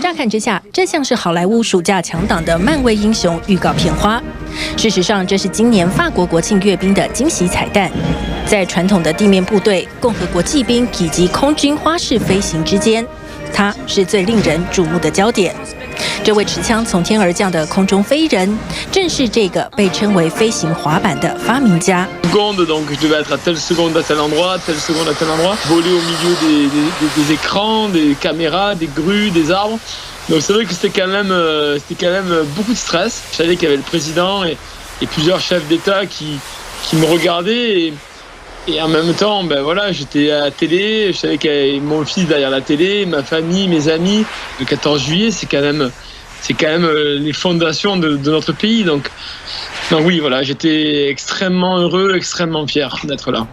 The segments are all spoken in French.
乍看之下，这像是好莱坞暑假强档的漫威英雄预告片花。事实上，这是今年法国国庆阅兵的惊喜彩蛋。在传统的地面部队、共和国骑兵以及空军花式飞行之间，它是最令人瞩目的焦点。这位持枪从天而降的空中飞人，正是这个被称为飞行滑板的发明家。Donc je devais être à telle seconde à tel endroit, telle seconde à tel endroit, voler au milieu des écrans, des caméras, des grues, des arbres. Donc c'est vrai que c'était quand même beaucoup de stress. Je savais qu'il y avait le président et plusieurs chefs d'État qui me regardaient et en même temps, ben voilà, j'étais à la télé, je savais qu'il y avait mon fils derrière la télé, ma famille, mes amis. Le 14 juillet, c'est quand même les fondations de notre pays. Donc oui, voilà, j'étais extrêmement heureux, extrêmement fier d'être là.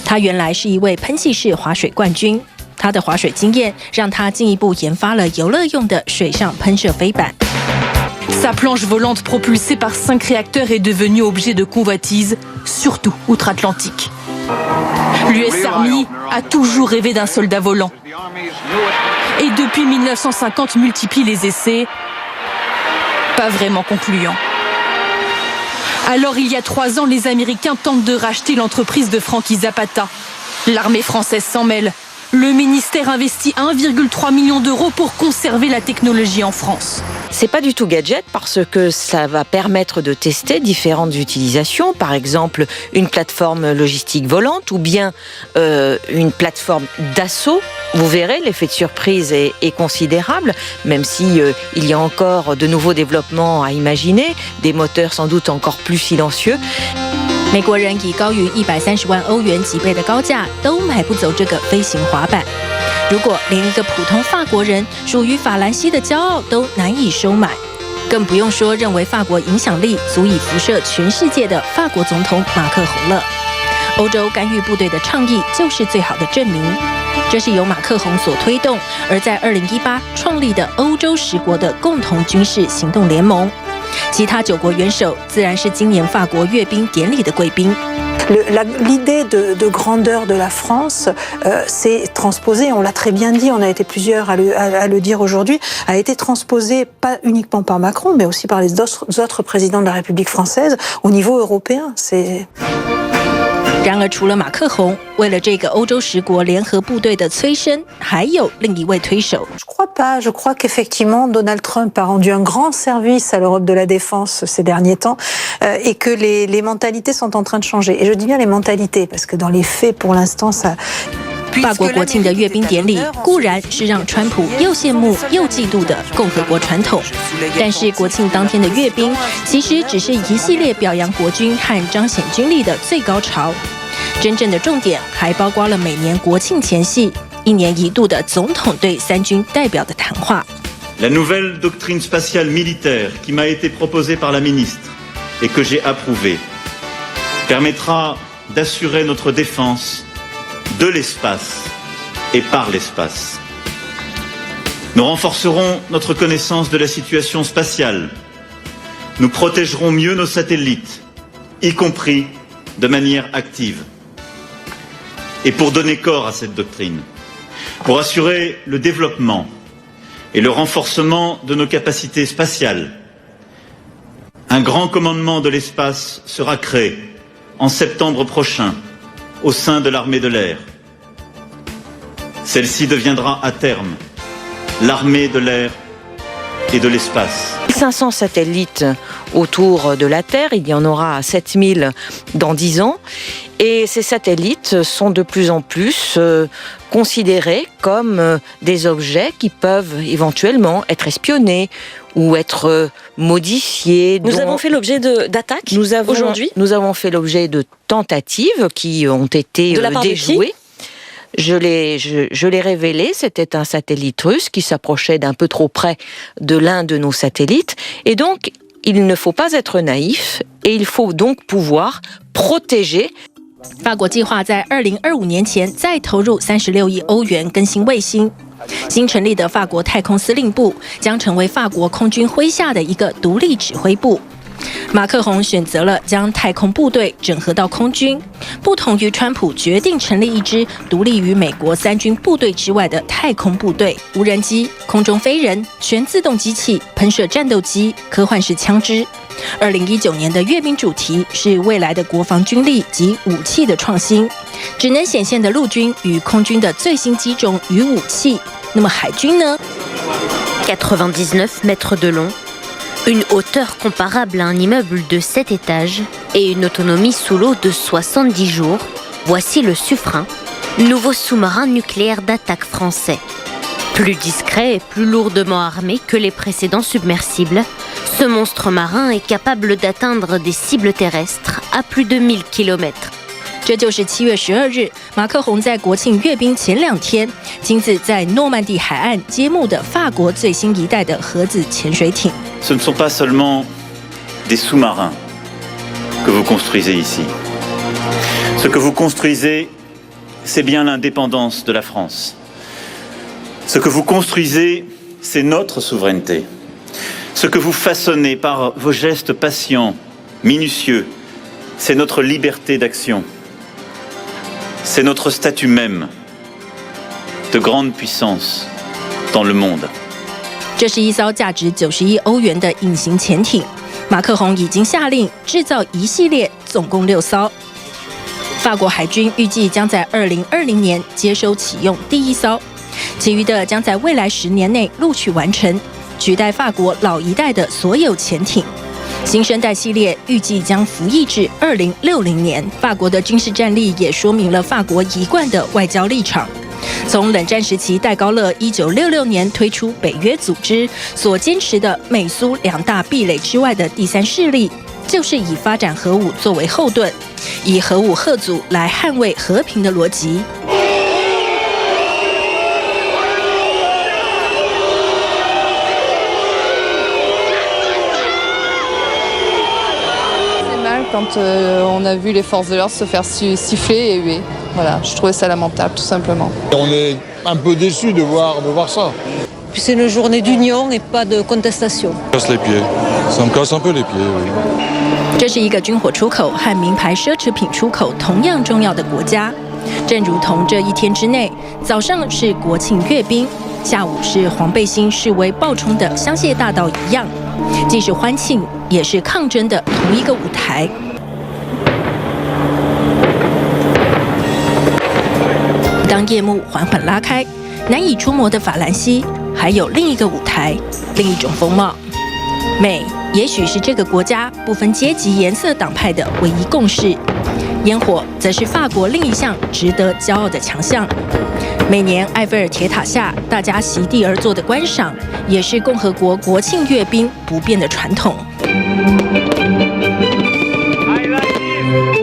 他原来是一位喷气式滑水冠军，他的滑水经验让他进一步研发了游乐用的水上喷射飞板。Sa planche volante propulsée par 5 réacteurs est devenue objet de convoitise, surtout outre-Atlantique. L'US Army a toujours rêvé d'un soldat volant. Et depuis 1950 multiplie les essais, pas vraiment concluants. Alors il y a 3 ans, les Américains tentent de racheter l'entreprise de Frankie Zapata. L'armée française s'en mêle. Le ministère investit 1,3 million d'euros pour conserver la technologie en France. C'est pas du tout gadget parce que ça va permettre de tester différentes utilisations, par exemple une plateforme logistique volante ou bien une plateforme d'assaut. Vous verrez, l'effet de surprise est considérable, même si il y a encore de nouveaux développements à imaginer, des moteurs sans doute encore plus silencieux. 美国人以高于130万欧元几倍的高价都买不走这个飞行滑板。如果连一个普通法国人属于法兰西的骄傲都难以收买，更不用说认为法国影响力足以辐射全世界的法国总统马克宏了。欧洲干预部队的倡议就是最好的证明。这是由马克宏所推动，而在2018创立的欧洲10国的共同军事行动联盟。其他9国元首自然是今年法国阅兵典礼的贵宾。L'idée de grandeur de la France s'est transposée, on l'a très bien dit, on a été plusieurs à le dire aujourd'hui, a été transposée pas uniquement par Macron, mais aussi par les autres présidents de la République française au niveau européen. 然而，除了马克宏，为了这个欧洲10国联合部队的催生，还有另一位推手。Je crois pas. Je crois qu'effectivement Donald Trump a rendu un grand service à l'Europe de la défense ces derniers temps et que les mentalités sont en train de changer. Et je dis bien les mentalités parce que dans les faits, pour l'instant, ça. 法国国庆的阅兵典礼固然是让川普又羡慕又嫉妒的共和国传统，但是国庆当天的阅兵其实只是一系列表扬国军和彰显军力的最高潮。真正的重点还包括了每年国庆前夕1年1度的总统对3军代表的谈话。La nouvelle doctrine spatiale militaire qui m'a été proposée par la ministre et que j'ai approuvée permettra d'assurer notre défense de l'espace et par l'espace. Nous renforcerons notre connaissance de la situation spatiale. Nous protégerons mieux nos satellites, y compris de manière active. Et pour donner corps à cette doctrine, pour assurer le développement et le renforcement de nos capacités spatiales, un grand commandement de l'espace sera créé en septembre prochain au sein de l'armée de l'air. Celle-ci deviendra à terme l'armée de l'air et de l'espace. 500 satellites autour de la Terre, il y en aura 7000 dans 10 ans. Et ces satellites sont de plus en plus considérés comme des objets qui peuvent éventuellement être espionnés ou être modifiés. Nous avons fait l'objet d'attaques aujourd'hui. Nous avons fait l'objet de tentatives qui ont été déjouées. Je l'ai révélé, c'était un satellite russe qui s'approchait d'un peu trop près de l'un de nos satellites. Et donc, il ne faut pas être naïf et il faut donc pouvoir protéger. 法国计划在2025年前再投入36亿欧元更新卫星。新成立的法国太空司令部将成为法国空军麾下的一个独立指挥部。马克宏选择了将太空部队整合到空军，不同于川普决定成立一支独立于美国3军部队之外的太空部队，无人机、空中飞人、全自动机器、喷射战斗机、科幻式枪支。2019年的阅兵主题是未来的国防军力及武器的创新，只能显现的陆军与空军的最新机种与武器。那么海军呢？99 mètres de long, une hauteur comparable à un immeuble de 7 étages et une autonomie sous l'eau de 70 jours. Voici le Suffren, nouveau sous-marin nucléaire d'attaque français. Plus discret et plus lourdement armé que les précédents submersibles, ce monstre marin est capable d'atteindre des cibles terrestres à plus de 1000 km. 这就是7月12日，马克宏在国庆阅兵前2天，亲自在诺曼底海岸揭幕的法国最新一代的核子潜水艇。Ce ne sont pas seulement des sous-marins que vous construisez ici. Ce que vous construisez, c'est bien l'indépendance de la France. Ce que vous construisez, c'est notre souveraineté. Ce que vous façonnez par vos gestes patients, minutieux, c'est notre liberté d'action.C'est notre statut même de grande puissance dans le monde. 这是一艘价值90亿欧元的隐形潜艇，马克宏已经下令制造一系列，总共6艘。法国海军预计将在2020年接收启用第1艘，其余的将在未来10年内陆续完成，取代法国老一代的所有潜艇。新生代系列预计将服役至2060年。法国的军事战力也说明了法国一贯的外交立场。从冷战时期戴高乐1966年推出北约组织所坚持的美苏2大壁垒之外的第3势力，就是以发展核武作为后盾，以核武吓阻来捍卫和平的逻辑。Quand on a vu les forces de l'ordre se faire siffler et huer. Voilà, je trouvais ça lamentable, tout simplement. On est un peu déçus de voir ça. Puis c'est une journée d'union et pas de contestation. Ça casse les pieds. Ça me casse un peu les pieds, oui. 这是一个军火出口和名牌奢侈品出口同样重要的国家，正如同这1天之内，早上是国庆阅兵，下午是黄背心示威爆冲的香榭大道一样，既是欢庆，也是抗争的同一个舞台。当夜幕缓缓拉开，难以捉摸的法兰西还有另一个舞台，另一种风貌。美也许是这个国家不分阶级、颜色、党派的唯一共识。烟火则是法国另一项值得骄傲的强项。每年埃菲尔铁塔下，大家席地而坐的观赏，也是共和国国庆阅兵不变的传统。